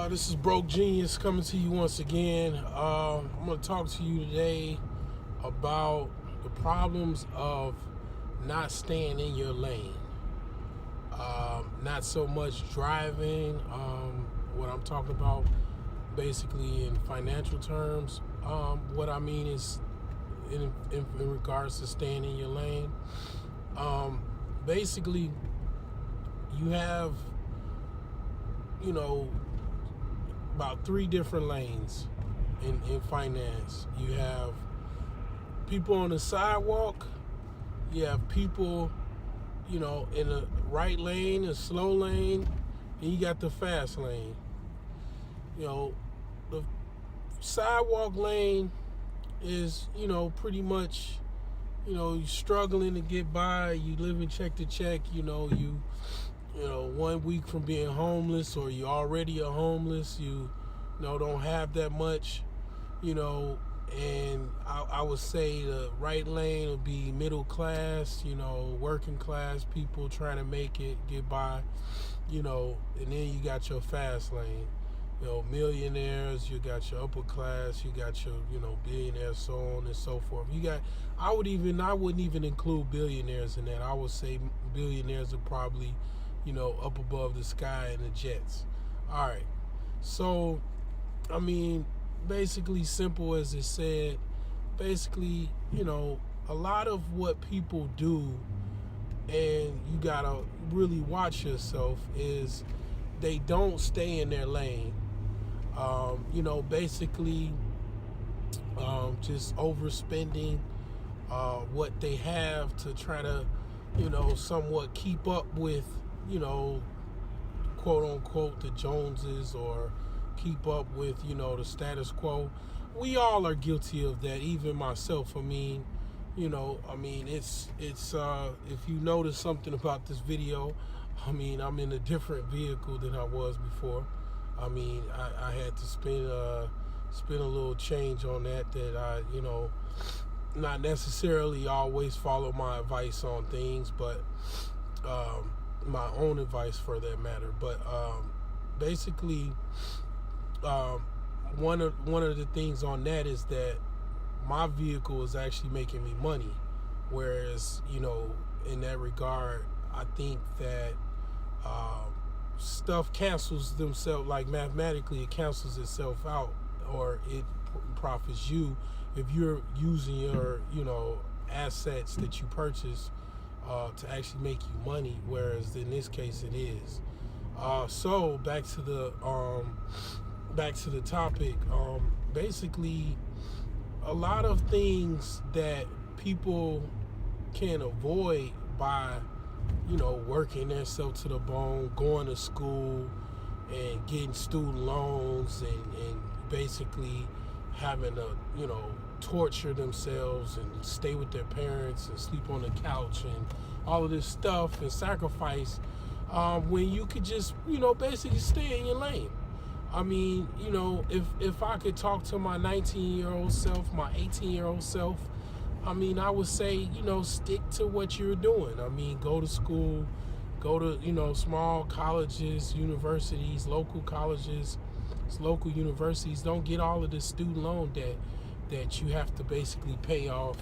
This is Broke Genius coming to you once again. I'm going to talk to you today about the problems of not staying in your lane. Not so much driving. What I'm talking about, basically in financial terms, what I mean is in regards to staying in your lane. Basically, you have, about three different lanes in finance. You have people on the sidewalk, you have people, in the right lane, a slow lane, and you got the fast lane. The sidewalk lane is, pretty much, you're struggling to get by, you living check to check, you 1 week from being homeless, or you already are homeless, you don't have that much, and I would say the right lane would be middle class, working class people trying to make it, get by, and then you got your fast lane, millionaires, you got your upper class, you got your, billionaires, so on and so forth. I wouldn't even include billionaires in that. I would say billionaires are probably, up above the sky in the jets. All right. So, basically, simple as it said, basically, a lot of what people do, and you gotta really watch yourself, is they don't stay in their lane. Basically, just overspending what they have to try to, somewhat keep up with, quote unquote, the Joneses, or keep up with, the status quo. We all are guilty of that, even myself. It's if you notice something about this video, I'm in a different vehicle than I was before. I had to spend a little change on that I, not necessarily always follow my advice on things, but my own advice for that matter. But basically, one of the things on that is that my vehicle is actually making me money, whereas in that regard, I think that stuff cancels themselves, like mathematically it cancels itself out, or it profits you if you're using your assets that you purchase to actually make you money, whereas in this case it is. So back to the topic. Basically, a lot of things that people can avoid by working themselves to the bone, going to school and getting student loans, and basically having to torture themselves and stay with their parents and sleep on the couch and all of this stuff and sacrifice, when you could just basically stay in your lane. If I could talk to my 19-year-old self, my 18-year-old self, I would say, stick to what you're doing. Go to school, go to, small colleges, universities, local colleges, local universities. Don't get all of this student loan debt that you have to basically pay off.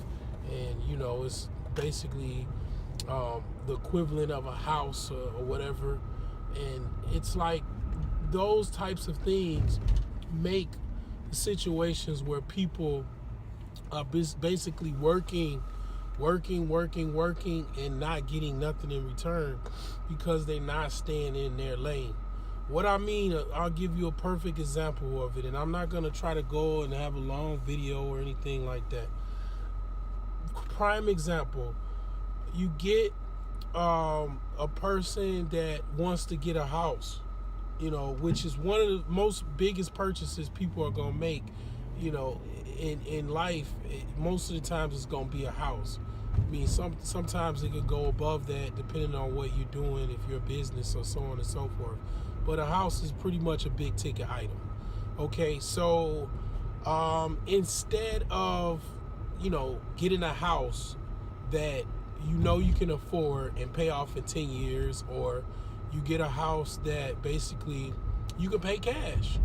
And, it's basically the equivalent of a house or whatever. And it's like those types of things make situations where people are basically working and not getting nothing in return because they're not staying in their lane. What I mean, I'll give you a perfect example of it, and I'm not going to try to go and have a long video or anything like that. Prime example, you get a person that wants to get a house, which is one of the most biggest purchases people are going to make, in life. Most of the times it's going to be a house. Sometimes it could go above that depending on what you're doing, if you're a business or so on and so forth. But a house is pretty much a big ticket item. Okay, so instead of, getting a house that you can afford and pay off in 10 years, or you get a house that basically you can pay cash.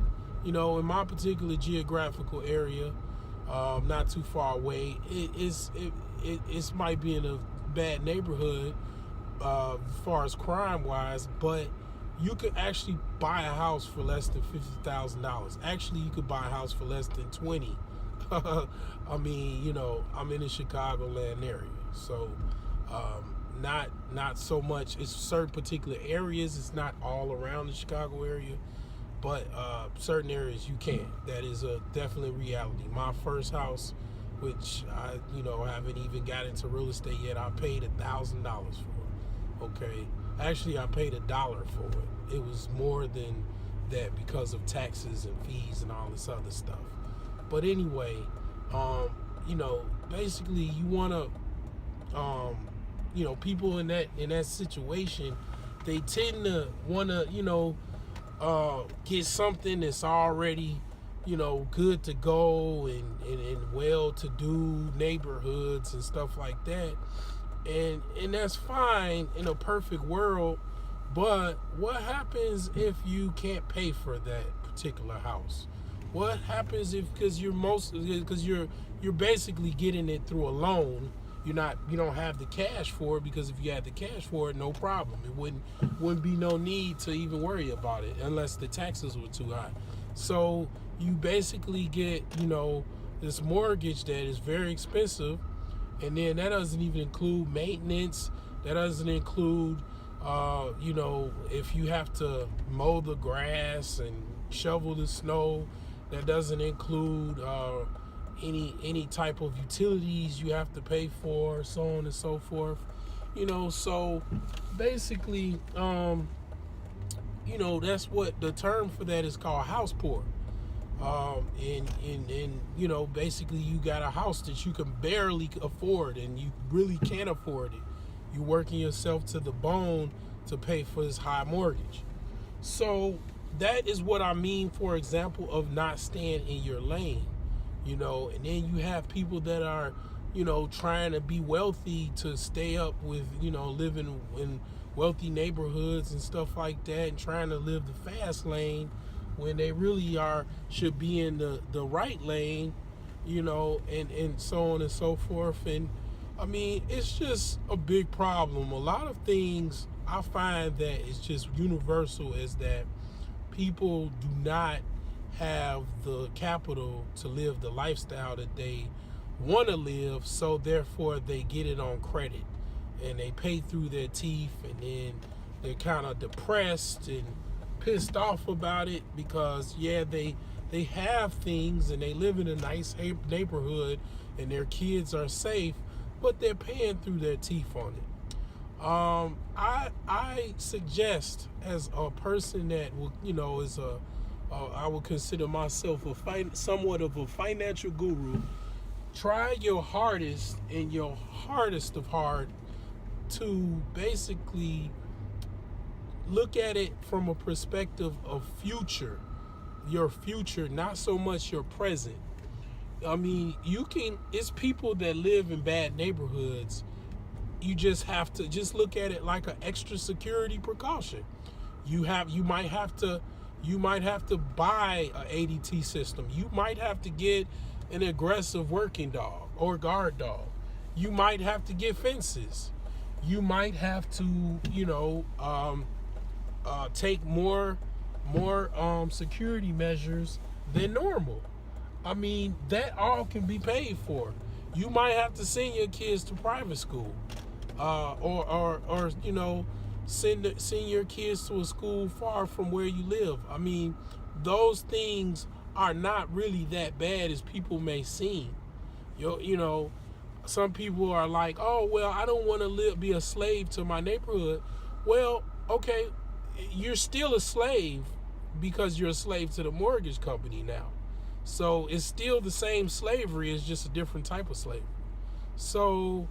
You know, in my particular geographical area, not too far away, it might be in a bad neighborhood as far as crime wise, but you could actually buy a house for less than $50,000. Actually, you could buy a house for less than 20. I mean, you know, I'm in the Chicagoland area, so not so much. It's certain particular areas. It's not all around the Chicago area, but certain areas you can. That is a definite reality. My first house, which I, you know, haven't even got into real estate yet, I paid $1,000 for. Okay, actually, I paid $1 for it. It was more than that because of taxes and fees and all this other stuff. But anyway, you know, basically, you want to, you know, people in that situation, they tend to want to, you know, get something that's already, you know, good to go and well-to-do neighborhoods and stuff like that. And that's fine in a perfect world, but what happens if you can't pay for that particular house? What happens if because you're basically getting it through a loan? You don't have the cash for it, because if you had the cash for it, no problem. It wouldn't be no need to even worry about it unless the taxes were too high. So you basically get, you know, this mortgage that is very expensive. And then that doesn't even include maintenance. That doesn't include, you know, if you have to mow the grass and shovel the snow. That doesn't include any type of utilities you have to pay for, so on and so forth. You know, so basically, you know, that's what the term for that is called, house poor. And you know, basically you got a house that you can barely afford, and you really can't afford it. You're working yourself to the bone to pay for this high mortgage. So that is what I mean, for example, of not staying in your lane, you know. And then you have people that are, you know, trying to be wealthy to stay up with, you know, living in wealthy neighborhoods and stuff like that, and trying to live the fast lane when they really should be in the right lane, you know, and so on and so forth. And I mean, it's just a big problem. A lot of things I find that it's just universal is that people do not have the capital to live the lifestyle that they want to live, so therefore they get it on credit and they pay through their teeth, and then they're kind of depressed and pissed off about it because, yeah, they have things and they live in a nice neighborhood and their kids are safe, but they're paying through their teeth on it. I suggest, as a person that will, you know, is I would consider myself somewhat of a financial guru, try your hardest and your hardest of hard to basically look at it from a perspective of your future, not so much your present. I mean, it's people that live in bad neighborhoods. You just have to just look at it like an extra security precaution. You might have to buy an ADT system. You might have to get an aggressive working dog or guard dog. You might have to get fences. You might have to, you know, take more security measures than normal. I mean, that all can be paid for. You might have to send your kids to private school, or you know, send your kids to a school far from where you live. I mean, those things are not really that bad as people may seem. You know, some people are like, oh, well, I don't want to be a slave to my neighborhood. Well, okay, you're still a slave because you're a slave to the mortgage company now. So it's still the same slavery, it's just a different type of slavery. So,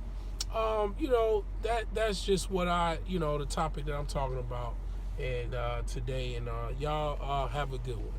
you know, that's just what the topic that I'm talking about and today. And y'all have a good one.